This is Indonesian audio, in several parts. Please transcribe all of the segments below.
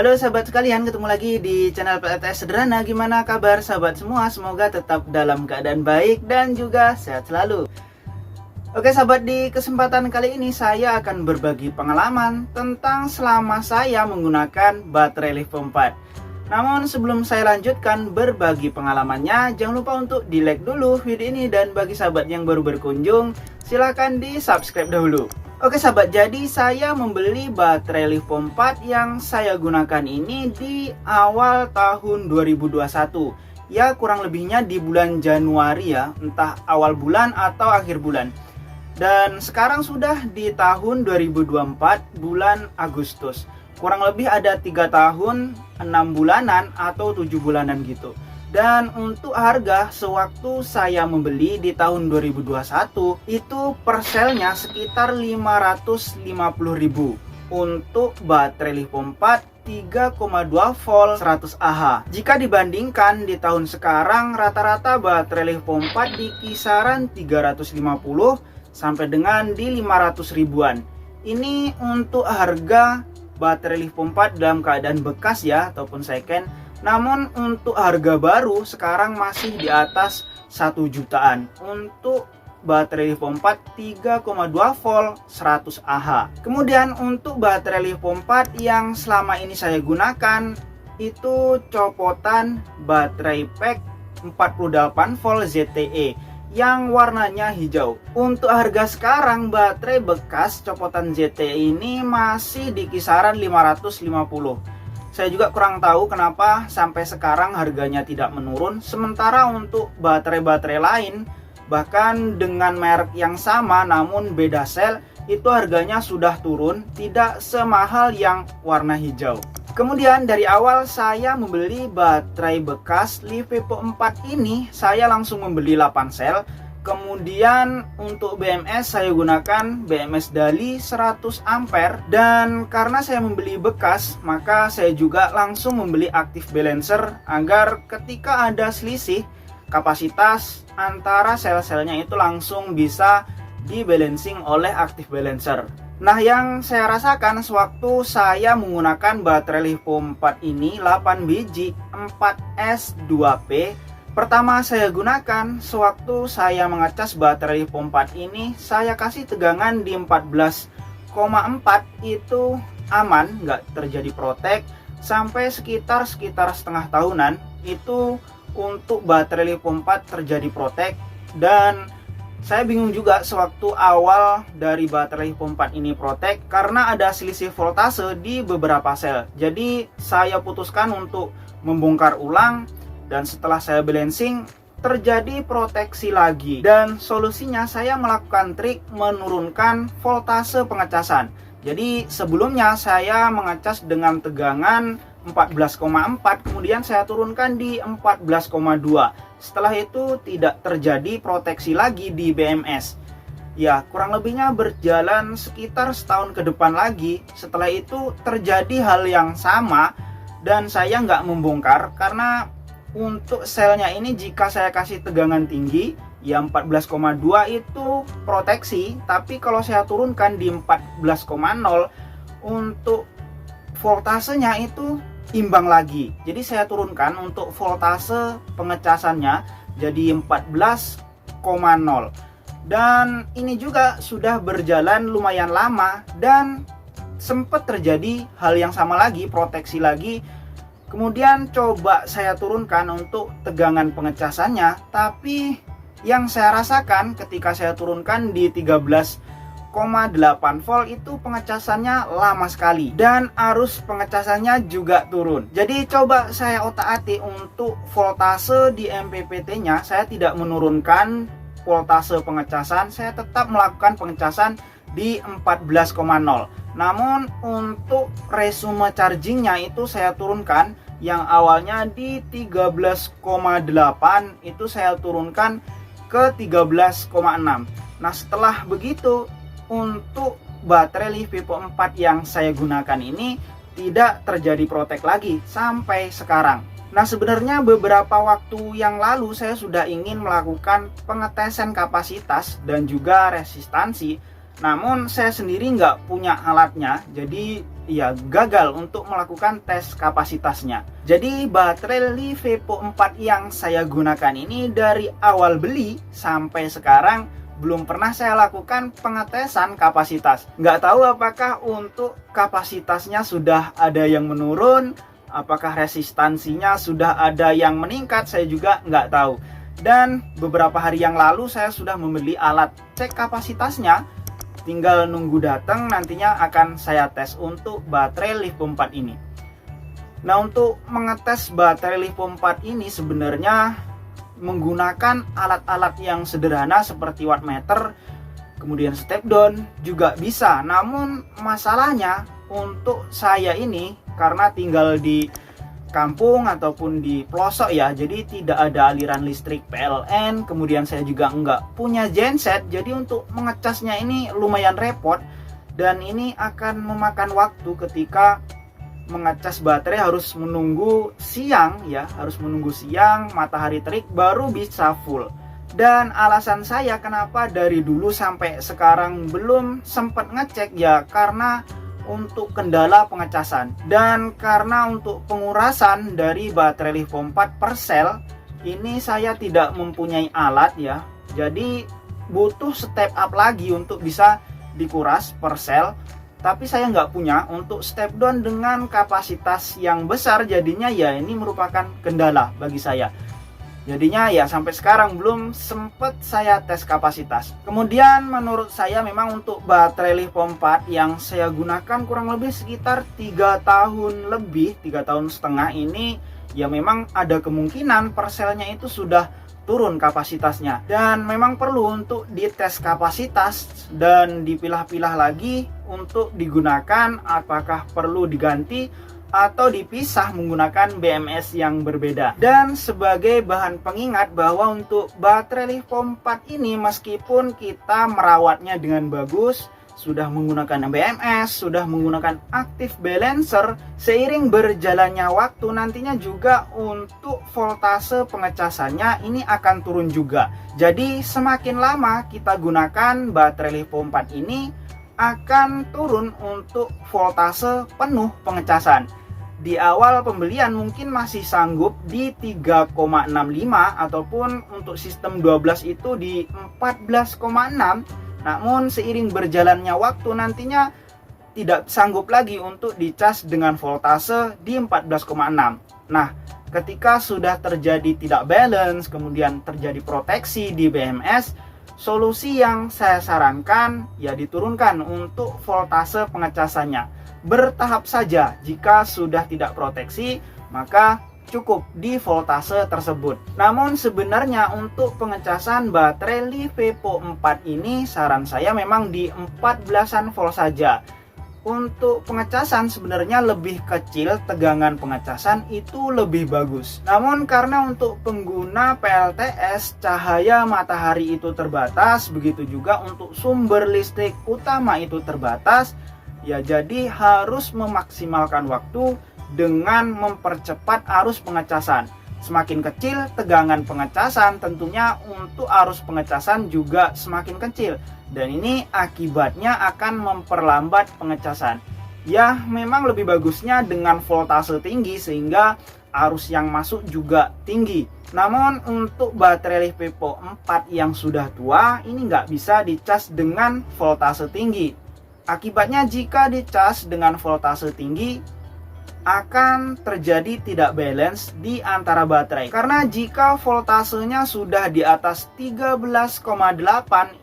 Halo sahabat sekalian, ketemu lagi di channel PLTS Sederhana. Gimana kabar sahabat semua? Semoga tetap dalam keadaan baik dan juga sehat selalu. Oke sahabat, di kesempatan kali ini saya akan berbagi pengalaman tentang selama saya menggunakan baterai Livo 4. Namun sebelum saya lanjutkan berbagi pengalamannya, jangan lupa untuk di like dulu video ini, dan bagi sahabat yang baru berkunjung, silahkan di subscribe dahulu. Oke sahabat, jadi saya membeli baterai Livo 4 yang saya gunakan ini di awal tahun 2021. Ya kurang lebihnya di bulan Januari ya, entah awal bulan atau akhir bulan. Dan sekarang sudah di tahun 2024 bulan Agustus. Kurang lebih ada 3 tahun 6 bulanan atau 7 bulanan gitu. Dan untuk harga sewaktu saya membeli di tahun 2021 itu per selnya sekitar 550.000 untuk baterai Livo 4 3,2 volt 100 Ah. Jika dibandingkan di tahun sekarang, rata-rata baterai Livo 4 di kisaran 350 sampai dengan di 500 ribuan. Ini untuk harga baterai Livo 4 dalam keadaan bekas ya, ataupun second. Namun untuk harga baru sekarang masih di atas 1 jutaan untuk baterai Livo 4 3,2 volt 100 Ah. Kemudian untuk baterai Livo 4 yang selama ini saya gunakan itu copotan baterai pack 48 volt ZTE yang warnanya hijau. Untuk harga sekarang baterai bekas copotan ZTE ini masih di kisaran 550. Saya juga kurang tahu kenapa sampai sekarang harganya tidak menurun. Sementara untuk baterai-baterai lain, bahkan dengan merek yang sama namun beda sel, itu harganya sudah turun, tidak semahal yang warna hijau. Kemudian dari awal saya membeli baterai bekas Livo 4 ini, saya langsung membeli 8 sel. Kemudian untuk BMS saya gunakan BMS Dali 100 ampere, dan karena saya membeli bekas maka saya juga langsung membeli active balancer agar ketika ada selisih kapasitas antara sel-selnya itu langsung bisa dibalancing oleh active balancer. Nah, yang saya rasakan sewaktu saya menggunakan baterai Livo 4 ini 8 biji 4S2P. Pertama saya gunakan sewaktu saya mengecas baterai Livo 4 ini, saya kasih tegangan di 14,4, itu aman, nggak terjadi protek. Sampai sekitar setengah tahunan itu untuk baterai Livo 4 terjadi protek. Dan saya bingung juga sewaktu awal dari baterai Livo 4 ini protek karena ada selisih voltase di beberapa sel. Jadi saya putuskan untuk membongkar ulang. Dan setelah saya balancing, terjadi proteksi lagi. Dan solusinya saya melakukan trik menurunkan voltase pengecasan. Jadi sebelumnya saya mengecas dengan tegangan 14,4, kemudian saya turunkan di 14,2. Setelah itu tidak terjadi proteksi lagi di BMS. Ya kurang lebihnya berjalan sekitar setahun ke depan lagi. Setelah itu terjadi hal yang sama dan saya nggak membongkar karena untuk selnya ini jika saya kasih tegangan tinggi ya 14,2 itu proteksi, tapi kalau saya turunkan di 14,0 untuk voltasenya itu imbang lagi. Jadi saya turunkan untuk voltase pengecasannya jadi 14,0. Dan ini juga sudah berjalan lumayan lama dan sempat terjadi hal yang sama lagi, proteksi lagi. Kemudian coba saya turunkan untuk tegangan pengecasannya, tapi yang saya rasakan ketika saya turunkan di 13,8 volt itu pengecasannya lama sekali dan arus pengecasannya juga turun. Jadi coba saya otak-atik untuk voltase di MPPT-nya, saya tidak menurunkan voltase pengecasan, saya tetap melakukan pengecasan di 14,0. Namun untuk resume chargingnya itu saya turunkan, yang awalnya di 13,8 itu saya turunkan ke 13,6. Nah setelah begitu untuk baterai Livo 4 yang saya gunakan ini tidak terjadi protek lagi sampai sekarang. Nah sebenarnya beberapa waktu yang lalu saya sudah ingin melakukan pengetesan kapasitas dan juga resistansi. Namun saya sendiri nggak punya alatnya, jadi gagal untuk melakukan tes kapasitasnya. Jadi baterai Livepo 4 yang saya gunakan ini dari awal beli sampai sekarang belum pernah saya lakukan pengetesan kapasitas. Nggak tahu apakah untuk kapasitasnya sudah ada yang menurun, apakah resistansinya sudah ada yang meningkat, saya juga nggak tahu. Dan beberapa hari yang lalu saya sudah membeli alat cek kapasitasnya. Tinggal nunggu datang, nantinya akan saya tes untuk baterai Livepo 4 ini. Nah, untuk mengetes baterai Livepo 4 ini sebenarnya menggunakan alat-alat yang sederhana seperti wattmeter, kemudian step down juga bisa. Namun masalahnya untuk saya ini karena tinggal di kampung ataupun di pelosok ya, jadi tidak ada aliran listrik PLN, kemudian saya juga nggak punya genset, jadi untuk mengecasnya ini lumayan repot dan ini akan memakan waktu ketika mengecas baterai. Harus menunggu siang ya, matahari terik baru bisa full. Dan alasan saya kenapa dari dulu sampai sekarang belum sempat ngecek ya karena untuk kendala pengecasan dan karena untuk pengurasan dari baterai Livepo 4 per sel ini saya tidak mempunyai alat ya, jadi butuh step up lagi untuk bisa dikuras per sel, tapi saya nggak punya untuk step down dengan kapasitas yang besar, jadinya ya ini merupakan kendala bagi saya. Jadinya ya sampai sekarang belum sempat saya tes kapasitas. Kemudian menurut saya memang untuk baterai Livepo 4 yang saya gunakan kurang lebih sekitar 3 tahun lebih, 3 tahun setengah ini ya memang ada kemungkinan perselnya itu sudah turun kapasitasnya. Dan memang perlu untuk dites kapasitas dan dipilah-pilah lagi untuk digunakan apakah perlu diganti atau dipisah menggunakan BMS yang berbeda. Dan sebagai bahan pengingat bahwa untuk baterai Livepo 4 ini meskipun kita merawatnya dengan bagus, sudah menggunakan BMS, sudah menggunakan active balancer, seiring berjalannya waktu nantinya juga untuk voltase pengecasannya ini akan turun juga. Jadi semakin lama kita gunakan baterai Livepo 4 ini akan turun untuk voltase penuh pengecasan. Di awal pembelian mungkin masih sanggup di 3,65 ataupun untuk sistem 12 itu di 14,6. Namun seiring berjalannya waktu nantinya tidak sanggup lagi untuk dicas dengan voltase di 14,6. Nah, ketika sudah terjadi tidak balance, kemudian terjadi proteksi di BMS, solusi yang saya sarankan ya diturunkan untuk voltase pengecasannya. Bertahap saja, jika sudah tidak proteksi maka cukup di voltase tersebut. Namun sebenarnya untuk pengecasan baterai Livepo 4 ini saran saya memang di 14-an volt saja. Untuk pengecasan sebenarnya lebih kecil, tegangan pengecasan itu lebih bagus. Namun karena untuk pengguna PLTS cahaya matahari itu terbatas, begitu juga untuk sumber listrik utama itu terbatas, ya jadi harus memaksimalkan waktu dengan mempercepat arus pengecasan. Semakin kecil tegangan pengecasan, tentunya untuk arus pengecasan juga semakin kecil. Dan ini akibatnya akan memperlambat pengecasan. Ya memang lebih bagusnya dengan voltase tinggi sehingga arus yang masuk juga tinggi. Namun untuk baterai Livepo 4 yang sudah tua ini nggak bisa dicas dengan voltase tinggi. Akibatnya jika dicas dengan voltase tinggi akan terjadi tidak balance di antara baterai. Karena jika voltasenya sudah di atas 13,8,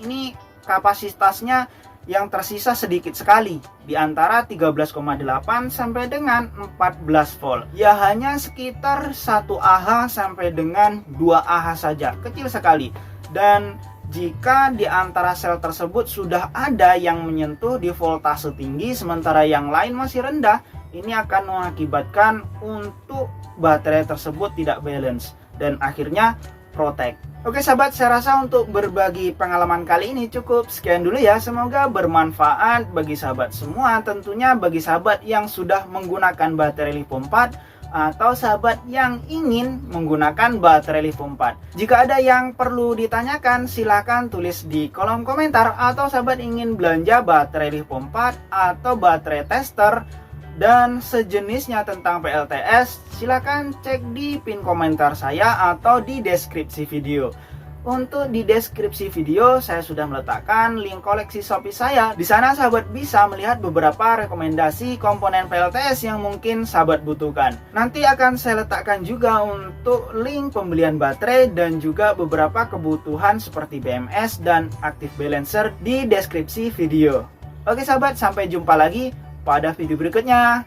ini kapasitasnya yang tersisa sedikit sekali, di antara 13,8 sampai dengan 14 volt. Ya hanya sekitar 1 Ah sampai dengan 2 Ah saja, kecil sekali. Dan jika di antara sel tersebut sudah ada yang menyentuh di voltase tinggi sementara yang lain masih rendah, ini akan mengakibatkan untuk baterai tersebut tidak balance dan akhirnya protek. Oke sahabat, saya rasa untuk berbagi pengalaman kali ini cukup sekian dulu ya. Semoga bermanfaat bagi sahabat semua, tentunya bagi sahabat yang sudah menggunakan baterai Livepo 4 atau sahabat yang ingin menggunakan baterai Livepo 4. Jika ada yang perlu ditanyakan silahkan tulis di kolom komentar, atau sahabat ingin belanja baterai Livepo 4 atau baterai tester dan sejenisnya tentang PLTS, silakan cek di pin komentar saya atau di deskripsi video. Untuk di deskripsi video saya sudah meletakkan link koleksi Shopee saya. Di sana sahabat bisa melihat beberapa rekomendasi komponen PLTS yang mungkin sahabat butuhkan. Nanti akan saya letakkan juga untuk link pembelian baterai dan juga beberapa kebutuhan seperti BMS dan active balancer di deskripsi video. Oke sahabat, sampai jumpa lagi pada video berikutnya.